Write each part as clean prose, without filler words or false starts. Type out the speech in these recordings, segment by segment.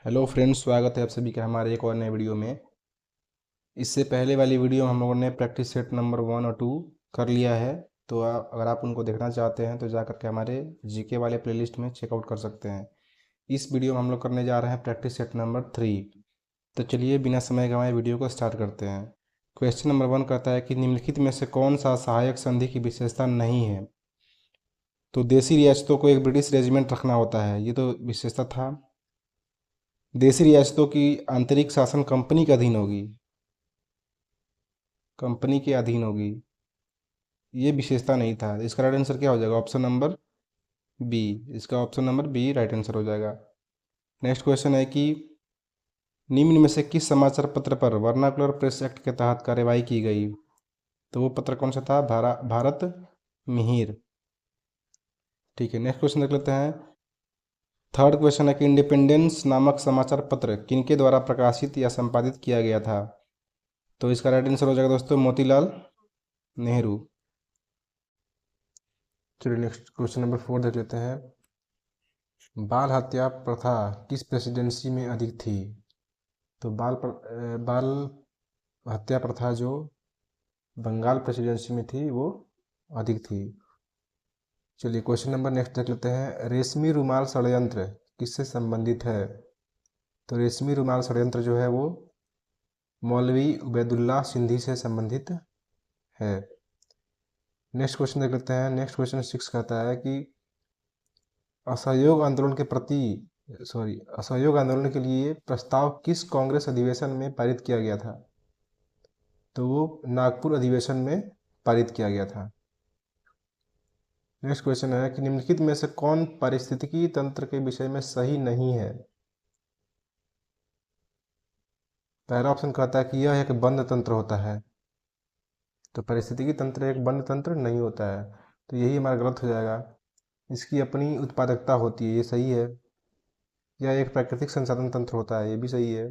Hello friends, स्वागत है आप सभी का हमारे एक और नए वीडियो में। इससे पहले वाली वीडियो में हम लोगों ने प्रैक्टिस सेट नंबर 1 और 2 कर लिया है। तो अगर आप उनको देखना चाहते हैं तो जा करके हमारे जीके वाले प्लेलिस्ट में चेकआउट कर सकते हैं। इस वीडियो में हम लोग करने जा रहे हैं प्रैक्टिस सेट नंबर 3। तो चलिए बिना समय गंवाए वीडियो को स्टार्ट करते हैं। क्वेश्चन नंबर 1 कहता है कि निम्नलिखित में से कौन सा सहायक संधि की विशेषता नहीं है। तो देशी रियासतों को एक ब्रिटिश रेजिमेंट रखना होता है, ये तो विशेषता था। देशी रियासतों की आंतरिक शासन कंपनी के अधीन होगी, कंपनी के अधीन होगी, ये विशेषता नहीं था। इसका राइट आंसर क्या हो जाएगा? Option number B. इसका option number B right answer हो जाएगा। नेक्स्ट क्वेश्चन है कि निम्न में से किस समाचार पत्र पर वर्नाकुलर प्रेस एक्ट के तहत कार्रवाई की गई। तो वो पत्र कौन सा था? भारत मिहिर। ठीक है, नेक्स्ट क्वेश्चन देख लेते हैं। थर्ड क्वेश्चन है कि इंडिपेंडेंस नामक समाचार पत्र किनके द्वारा प्रकाशित या संपादित किया गया था। तो इसका राइट आंसर हो जाएगा दोस्तों मोतीलाल नेहरू। चलिए नेक्स्ट क्वेश्चन नंबर 4 देख लेते हैं। बाल हत्या प्रथा किस प्रेसिडेंसी में अधिक थी। तो बाल हत्या प्रथा जो बंगाल प्रेसिडेंसी में थी वो अधिक थी। चलिए क्वेश्चन नंबर नेक्स्ट देख लेते हैं। रेशमी रुमाल षड्यंत्र किससे संबंधित है। तो रेशमी रुमाल षड्यंत्र जो है वो मौलवी उबैदुल्ला सिंधी से संबंधित है। नेक्स्ट क्वेश्चन देख लेते हैं। नेक्स्ट क्वेश्चन 6 कहता है कि असहयोग आंदोलन के लिए प्रस्ताव किस कांग्रेस अधिवेशन में पारित किया गया था। तो वो नागपुर अधिवेशन में पारित किया गया था। नेक्स्ट क्वेश्चन है कि निम्नलिखित में से कौन पारिस्थितिकी तंत्र के विषय में सही नहीं है। पहला ऑप्शन कहता है कि यह एक बंद तंत्र होता है। तो पारिस्थितिकी तंत्र एक बंद तंत्र नहीं होता है, तो यही हमारा गलत हो जाएगा। इसकी अपनी उत्पादकता होती है, ये सही है। यह एक प्राकृतिक संसाधन तंत्र होता है, ये भी सही है।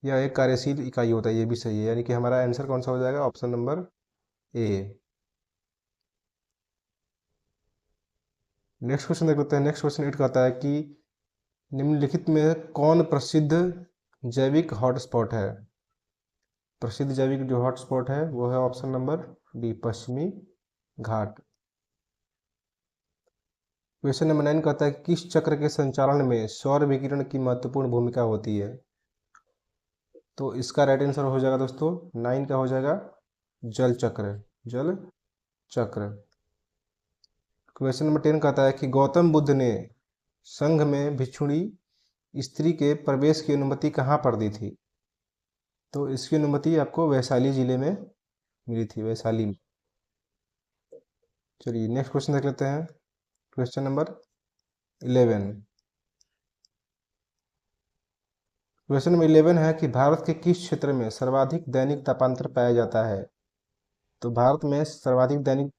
यह एक कार्यशील इकाई होता है, ये भी सही है। यानी कि हमारा आंसर कौन सा हो जाएगा? Option number A. Next question देख लेते हैं। नेक्स्ट क्वेश्चन 8 कहता है कि निम्नलिखित में कौन प्रसिद्ध जैविक हॉटस्पॉट है। प्रसिद्ध जैविक जो हॉटस्पॉट है वो है ऑप्शन नंबर बी, पश्चिमी घाट। क्वेश्चन नंबर 9 कहता है कि किस चक्र के संचालन में सौर विकिरण की महत्वपूर्ण भूमिका होती है। तो इसका राइट आंसर हो जाएगा दोस्तों 9 का हो जाएगा जल चक्र। जल चक्र। क्वेश्चन नंबर 10 कहता है कि गौतम बुद्ध ने संघ में भिक्षुणी स्त्री के प्रवेश की अनुमति कहाँ पर दी थी। तो इसकी अनुमति आपको वैशाली जिले में मिली थी, वैशाली में। चलिए नेक्स्ट क्वेश्चन देख लेते हैं। Question number 11। क्वेश्चन नंबर 11 है कि भारत के किस क्षेत्र में सर्वाधिक दैनिक तापांतर पाया जाता है। तो भारत में सर्वाधिक दैनिक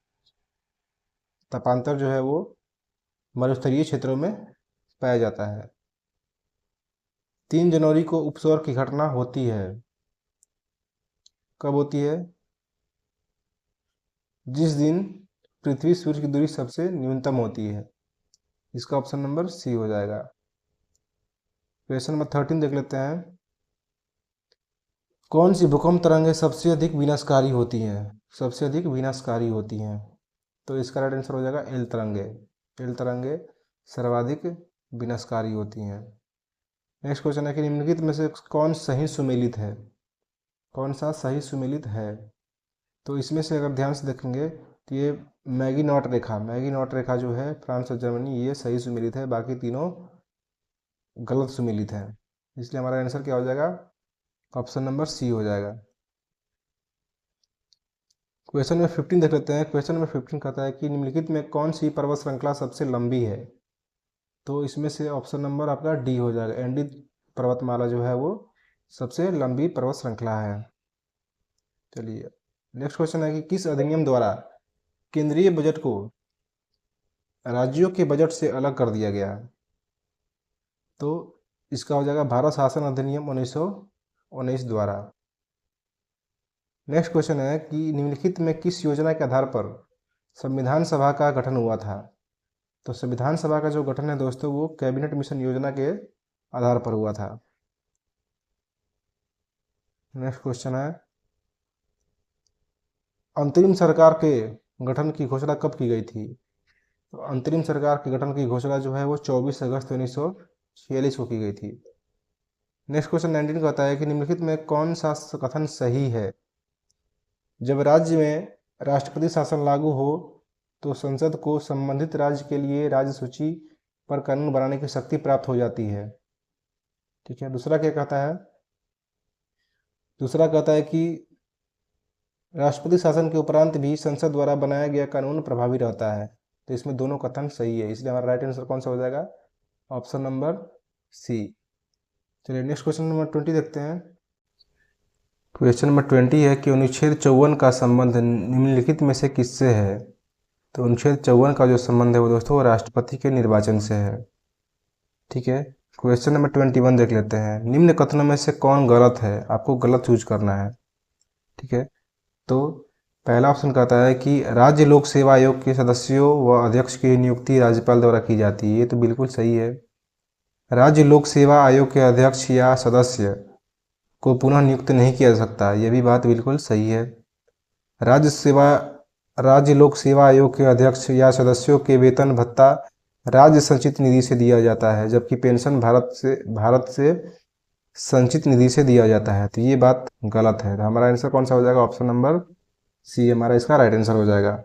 तापांतर जो है वो मरुस्थलीय क्षेत्रों में पाया जाता है। 3 जनवरी को उपसौर की घटना होती है। कब होती है? जिस दिन पृथ्वी सूर्य की दूरी सबसे न्यूनतम होती है। इसका ऑप्शन नंबर सी हो जाएगा। क्वेश्चन नंबर 13 देख लेते हैं। कौन सी भूकंप तरंगें सबसे अधिक विनाशकारी होती हैं? सबसे अधिक विनाशकारी होती हैं। तो इसका राइट आंसर हो जाएगा एल तरंगे। एल तरंगे सर्वाधिक विनाशकारी होती हैं। नेक्स्ट क्वेश्चन है कि निम्नलिखित में से कौन सही सुमेलित है। कौन सा सही सुमेलित है। तो इसमें से अगर ध्यान से देखेंगे तो ये मैगी नॉट रेखा जो है फ्रांस और जर्मनी, ये सही सुमेलित है, बाकी तीनों गलत सुमेलित है। इसलिए हमारा आंसर क्या हो जाएगा? ऑप्शन नंबर सी हो जाएगा। क्वेश्चन नंबर 15 देख लेते हैं। क्वेश्चन नंबर 15 कहता है कि निम्नलिखित में कौन सी पर्वत श्रृंखला सबसे लंबी है। तो इसमें से ऑप्शन नंबर आपका डी हो जाएगा। एंडी पर्वतमाला जो है वो सबसे लंबी पर्वत श्रृंखला है। चलिए नेक्स्ट क्वेश्चन है कि किस अधिनियम द्वारा केंद्रीय बजट को राज्यों के बजट से अलग कर दिया गया। तो इसका हो जाएगा भारत शासन अधिनियम 1919 द्वारा। नेक्स्ट क्वेश्चन है कि निम्नलिखित में किस योजना के आधार पर संविधान सभा का गठन हुआ था। तो संविधान सभा का जो गठन है दोस्तों वो कैबिनेट मिशन योजना के आधार पर हुआ था। नेक्स्ट क्वेश्चन है, अंतरिम सरकार के गठन की घोषणा कब की गई थी? तो अंतरिम सरकार के गठन की घोषणा जो है वो 24 अगस्त 1946 को की गई थी। नेक्स्ट क्वेश्चन 19 कहता है कि निम्नलिखित में कौन सा कथन सही है? जब राज्य में राष्ट्रपति शासन लागू हो तो संसद को संबंधित राज्य के लिए राज्य सूची पर कानून बनाने की शक्ति प्राप्त हो जाती है। ठीक है, दूसरा क्या कहता है? दूसरा कहता है कि राष्ट्रपति शासन के उपरांत भी संसद द्वारा बनाया गया कानून प्रभावी रहता है। तो इसमें दोनों कथन सही है, इसलिए हमारा राइट आंसर कौन सा हो जाएगा? Option number c. चलिए नेक्स्ट क्वेश्चन नंबर 20 देखते हैं। क्वेश्चन नंबर 20 है कि अनुच्छेद 54 का संबंध निम्नलिखित में से किससे है? तो अनुच्छेद 54 का जो संबंध है वो दोस्तों राष्ट्रपति के निर्वाचन से है। ठीक है, क्वेश्चन नंबर 21 देख लेते हैं। निम्न कथनों में से कौन गलत है? आपको गलत चूज करना है। ठीक है, तो पहला ऑप्शन कहता है कि राज्य लोक सेवा आयोग के सदस्यों व अध्यक्ष की नियुक्ति राज्यपाल द्वारा की जाती है। ये तो बिल्कुल सही है। राज्य लोक सेवा आयोग के अध्यक्ष या सदस्य को पुनः नियुक्त नहीं किया जा सकता, ये भी बात बिल्कुल सही है। राज्य लोक सेवा आयोग के अध्यक्ष या सदस्यों के वेतन भत्ता राज्य संचित निधि से दिया जाता है, जबकि पेंशन भारत से संचित निधि से दिया जाता है। तो ये बात गलत है। तो हमारा आंसर कौन सा हो जाएगा? ऑप्शन नंबर सी हमारा इसका राइट आंसर हो जाएगा।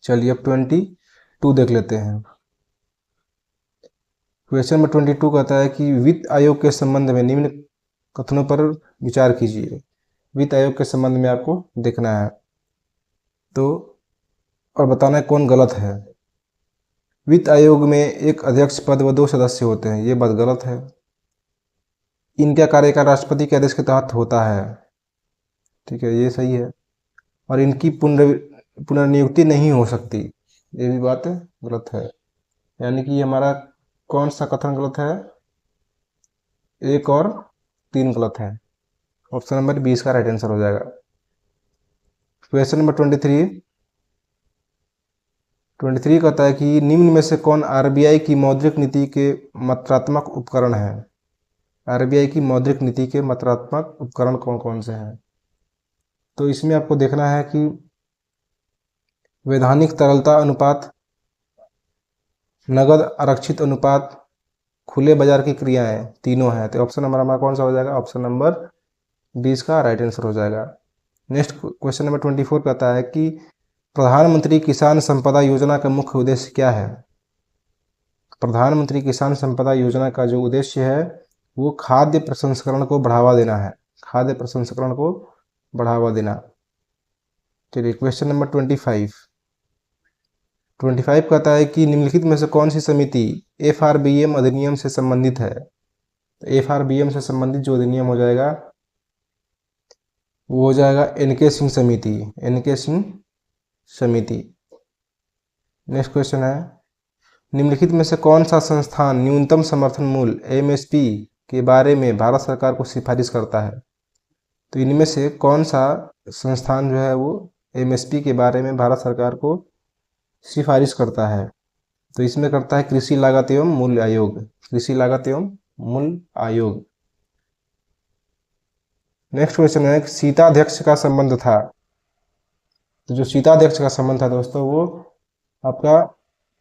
चलिए अब 22 देख लेते हैं। क्वेश्चन नंबर 22 कहता है कि वित्त आयोग के संबंध में निम्न कथनों पर विचार कीजिए। वित्त आयोग के संबंध में आपको देखना है तो और बताना है कौन गलत है। वित्त आयोग में एक अध्यक्ष पद व 2 सदस्य होते हैं, ये बात गलत है। इनका कार्यकाल राष्ट्रपति के आदेश के तहत होता है। ठीक है, ये सही है। और इनकी पुनर्नियुक्ति नहीं हो सकती, ये भी बात गलत है। यानी कि हमारा कौन सा कथन गलत है? 1 और 3 गलत है। ऑप्शन नंबर 20 का राइट आंसर हो जाएगा। क्वेश्चन नंबर 23 कहता है कि निम्न में से कौन आरबीआई की मौद्रिक नीति के मात्रात्मक उपकरण है? आरबीआई की मौद्रिक नीति के मात्रात्मक उपकरण कौन कौन से हैं? तो इसमें आपको देखना है कि वैधानिक तरलता अनुपात, नगद आरक्षित अनुपात, खुले बाजार की क्रियाएं, तीनों हैं। तो ऑप्शन नंबर हमारा कौन सा हो जाएगा? ऑप्शन नंबर 20 का राइट आंसर हो जाएगा। नेक्स्ट क्वेश्चन नंबर 24 कहता है कि प्रधानमंत्री किसान संपदा योजना का मुख्य उद्देश्य क्या है? प्रधानमंत्री किसान संपदा योजना का जो उद्देश्य है वो खाद्य प्रसंस्करण को बढ़ावा देना है। खाद्य प्रसंस्करण को बढ़ावा देना। चलिए क्वेश्चन नंबर 25 कहता है कि निम्नलिखित में से कौन सी समिति एफआरबीएम अधिनियम से संबंधित है? तो एफआरबीएम से संबंधित जो अधिनियम हो जाएगा वो हो जाएगा एनके सिंह समिति। एनके सिंह समिति। नेक्स्ट क्वेश्चन है, निम्नलिखित में से कौन सा संस्थान न्यूनतम समर्थन मूल्य एमएसपी के बारे में भारत सरकार को सिफारिश करता है? तो इनमें से कौन सा संस्थान जो है वो एमएसपी के बारे में भारत सरकार को सिफारिश करता है? तो इसमें करता है कृषि लागत एवं मूल्य आयोग। कृषि लागत एवं मूल्य आयोग। नेक्स्ट क्वेश्चन है, सीताध्यक्ष का संबंध था। तो जो सीताध्यक्ष का संबंध था दोस्तों वो आपका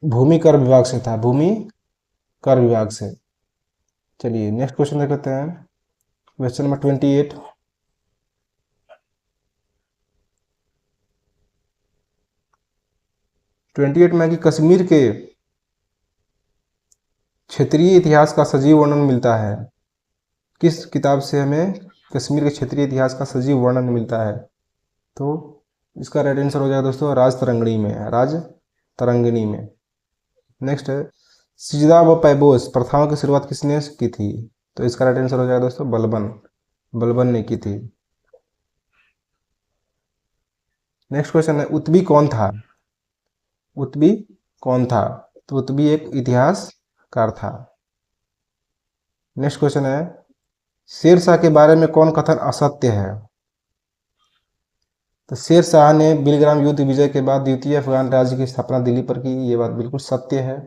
भूमि कर विभाग से था। भूमि कर विभाग से। चलिए नेक्स्ट क्वेश्चन देख लेते हैं। क्वेश्चन नंबर 28 में कि कश्मीर के क्षेत्रीय इतिहास का सजीव वर्णन मिलता है। किस किताब से हमें कश्मीर के क्षेत्रीय इतिहास का सजीव वर्णन मिलता है? तो इसका राइट आंसर हो जाएगा दोस्तों राजतरंगिणी में। राजतरंगिणी में। नेक्स्ट है, सिजदा व पैबोस प्रथाओं की शुरुआत किसने की थी? तो इसका राइट आंसर हो जाएगा दोस्तों बलबन ने की थी। नेक्स्ट क्वेश्चन है, उत्बी कौन था? उत्बी कौन था? तो उत्बी एक इतिहासकार था। नेक्स्ट क्वेश्चन है, शेरशाह के बारे में कौन कथन असत्य है? तो शेरशाह ने बिलग्राम युद्ध विजय के बाद द्वितीय अफगान राज्य की स्थापना दिल्ली पर की, ये बात बिल्कुल सत्य है।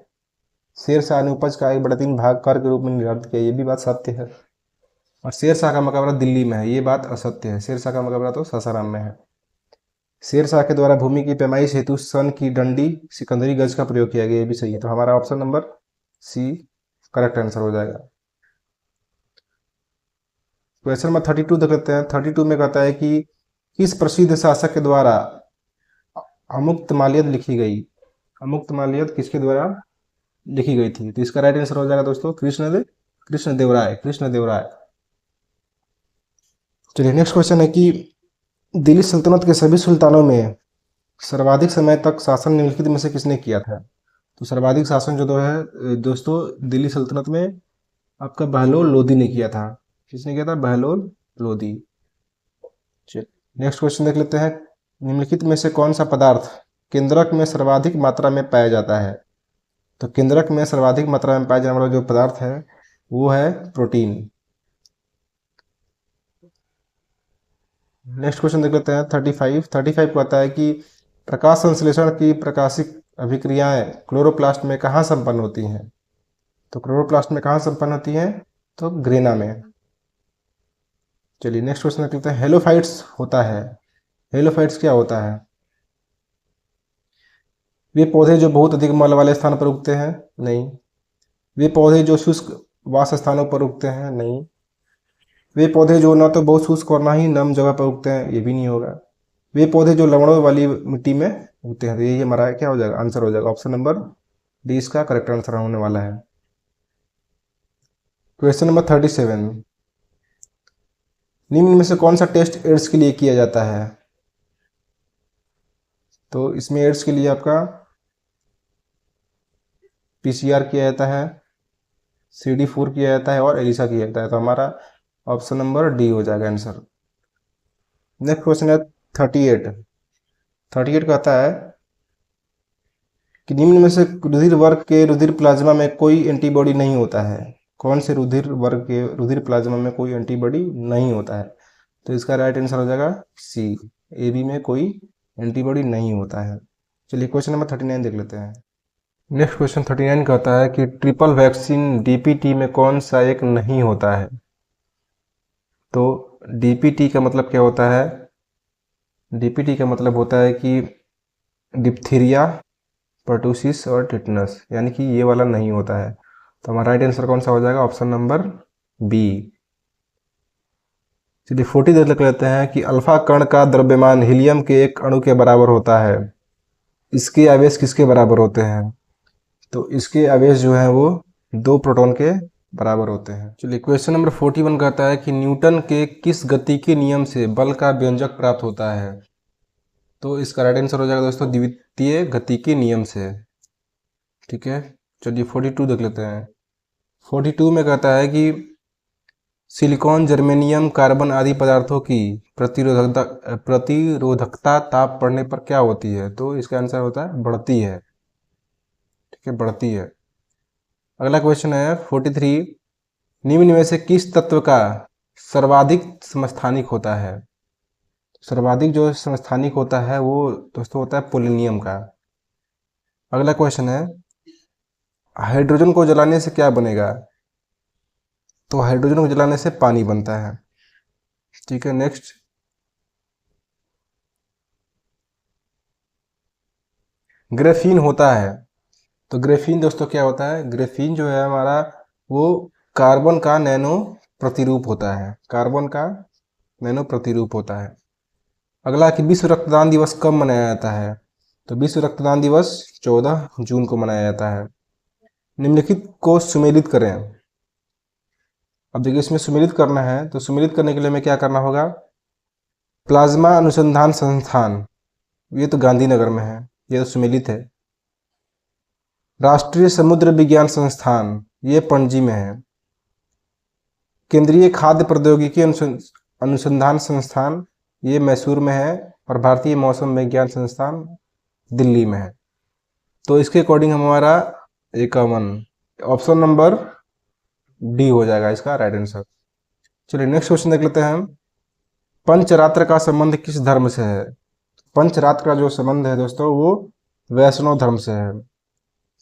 शेरशाह ने उपज का 1/3 भाग कर के रूप में निर्धारित किया, ये भी बात सत्य है। और शेरशाह का मकबरा दिल्ली में है, ये बात असत्य है। शेरशाह का मकबरा तो सासाराम में है। शेरशाह के द्वारा भूमि की पैमाइश हेतु सन की डंडी सिकंदरी गज का प्रयोग किया गया, ये भी सही है। तो हमारा option number c correct answer हो जाएगा। क्वेश्चन नंबर 32 देख लेते हैं। 32 में कहता है कि किस प्रसिद्ध शासक के द्वारा अमुक्त माल्यद लिखी गई? अमुक्त माल्यद किसके द्वारा लिखी गई थी? तो इसका राइट आंसर हो जाएगा दोस्तों कृष्णदेवराय। कृष्णदेवराय। चलिए नेक्स्ट क्वेश्चन है कि दिल्ली सल्तनत के सभी सुल्तानों में सर्वाधिक समय तक शासन निम्नलिखित में से किसने किया था? तो सर्वाधिक शासन जो है दोस्तों दिल्ली सल्तनत में आपका बहलोल लोदी ने किया था। किसने किया था? बहलोल लोदी। चलिए नेक्स्ट क्वेश्चन देख लेते हैं। निम्नलिखित में से कौन सा पदार्थ केंद्रक में सर्वाधिक मात्रा में पाया जाता है? तो केंद्रक में सर्वाधिक मात्रा में पाया जाने वाला जो पदार्थ है वो है प्रोटीन। नेक्स्ट क्वेश्चन देख लेते हैं 35 कहता है कि प्रकाश संश्लेषण की प्रकाशिक अभिक्रियाएं क्लोरोप्लास्ट में कहाँ संपन्न होती हैं? तो क्लोरोप्लास्ट में कहाँ संपन्न होती हैं? तो ग्रेना में। चलिए नेक्स्ट क्वेश्चन देख लेते हैं। हेलोफाइट्स होता है, हेलोफाइट्स क्या होता है? वे पौधे जो बहुत अधिक मल वाले स्थान पर उगते हैं? नहीं। वे पौधे जो शुष्क वास स्थानों पर उगते हैं? नहीं। वे पौधे जो न तो बहुत शुष्क और ना ही नम जगह पर उगते हैं? ये भी नहीं होगा। वे पौधे जो लवणों वाली मिट्टी में उगते हैं? तो ये हमारा क्या हो जाएगा? आंसर हो जाएगा। ऑप्शन नंबर डी इसका करेक्ट आंसर होने वाला है। क्वेश्चन नंबर 37, निम्न में से कौन सा टेस्ट एड्स के लिए किया जाता है? तो इसमें एड्स के लिए आपका पीसीआर किया जाता है, CD4 किया जाता है और एलिसा किया जाता है। तो हमारा ऑप्शन नंबर डी हो जाएगा आंसर। नेक्स्ट क्वेश्चन है 38 कहता है कि निम्न में से रुधिर वर्ग के रुधिर प्लाज्मा में कोई एंटीबॉडी नहीं होता है। कौन से रुधिर वर्ग के रुधिर प्लाज्मा में कोई एंटीबॉडी नहीं होता है? तो इसका राइट आंसर हो जाएगा सी, AB में कोई एंटीबॉडी नहीं होता है। चलिए क्वेश्चन नंबर 39 देख लेते हैं। नेक्स्ट क्वेश्चन 39 कहता है कि ट्रिपल वैक्सीन DPT में कौन सा एक नहीं होता है? तो DPT का मतलब क्या होता है? DPT का मतलब होता है कि डिप्थीरिया, पर्टूसिस और टिटनस, यानी कि ये वाला नहीं होता है। तो हमारा राइट आंसर कौन सा हो जाएगा? Option number b. चलिए 40 देख लेते हैं कि अल्फा कण का द्रव्यमान हीलियम के एक अणु के बराबर होता है। इसके आवेश किसके बराबर होते हैं? तो इसके आवेश जो है वो 2 प्रोटॉन के बराबर होते हैं। चलिए क्वेश्चन नंबर 41 कहता है कि न्यूटन के किस गति के नियम से बल का व्यंजक प्राप्त होता है? तो इसका राइट आंसर हो जाएगा दोस्तों द्वितीय गति के नियम से। ठीक है, चलिए 42 देख लेते हैं। 42 में कहता है कि सिलिकॉन, जर्मेनियम, कार्बन आदि पदार्थों की प्रतिरोधकता ताप बढ़ने पर क्या होती है? तो इसका आंसर होता है बढ़ती है। ठीक है, बढ़ती है। अगला क्वेश्चन है 43, निम्न में से किस तत्व का सर्वाधिक समस्थानिक होता है? सर्वाधिक जो समस्थानिक होता है वो दोस्तों होता है पोलोनियम का। अगला क्वेश्चन है हाइड्रोजन को जलाने से क्या बनेगा? तो हाइड्रोजन को जलाने से पानी बनता है। ठीक है, नेक्स्ट ग्रेफीन होता है। तो ग्रेफीन दोस्तों क्या होता है? ग्रेफीन जो है हमारा वो कार्बन का नैनो प्रतिरूप होता है। कार्बन का नैनो प्रतिरूप होता है। अगला कि विश्व रक्तदान दिवस कब मनाया जाता है? तो विश्व रक्तदान दिवस 14 जून को मनाया जाता है। निम्नलिखित को सुमेलित करें। अब देखिए इसमें सुमेलित करना है, तो सुमेलित करने के लिए हमें क्या करना होगा? प्लाज्मा अनुसंधान संस्थान, ये तो गांधीनगर में है, ये तो सुमेलित है। राष्ट्रीय समुद्र विज्ञान संस्थान, ये पणजी में है। केंद्रीय खाद्य प्रौद्योगिकी अनुसंधान संस्थान, ये मैसूर में है। और भारतीय मौसम विज्ञान संस्थान दिल्ली में है। तो इसके अकॉर्डिंग हमारा 51 ऑप्शन नंबर डी हो जाएगा इसका राइट आंसर। चलिए नेक्स्ट क्वेश्चन देख लेते हैं। पंचरात्र का संबंध किस धर्म से है? पंचरात्र का जो संबंध है दोस्तों वो वैष्णव धर्म से है।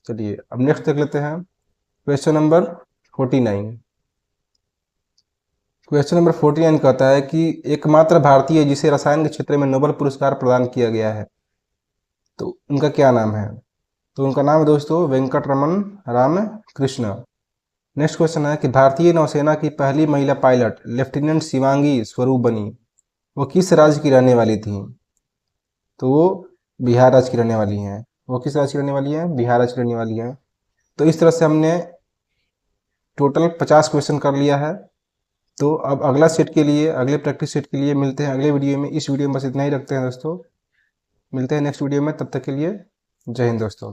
चलिए अब नेक्स्ट देख लेते हैं क्वेश्चन नंबर 49। क्वेश्चन नंबर 49 कहता है कि एकमात्र भारतीय जिसे रसायन के क्षेत्र में नोबेल पुरस्कार प्रदान किया गया है, तो उनका क्या नाम है? तो उनका नाम है दोस्तों वेंकटरमन रामकृष्ण। नेक्स्ट क्वेश्चन है कि भारतीय नौसेना की पहली महिला पायलट लेफ्टिनेंट शिवांगी स्वरूप बनी, वो किस राज्य की रहने वाली थी? तो वो बिहार राज्य की रहने वाली हैं। वो किस राज्य की रहने वाली हैं? बिहार राज्य की रहने वाली हैं। तो इस तरह से हमने टोटल 50 क्वेश्चन कर लिया है। तो अब अगला सेट के लिए, अगले प्रैक्टिस सेट के लिए मिलते हैं अगले वीडियो में। इस वीडियो में बस इतना ही रखते हैं दोस्तों, मिलते हैं नेक्स्ट वीडियो में, तब तक के लिए जय हिंद दोस्तों।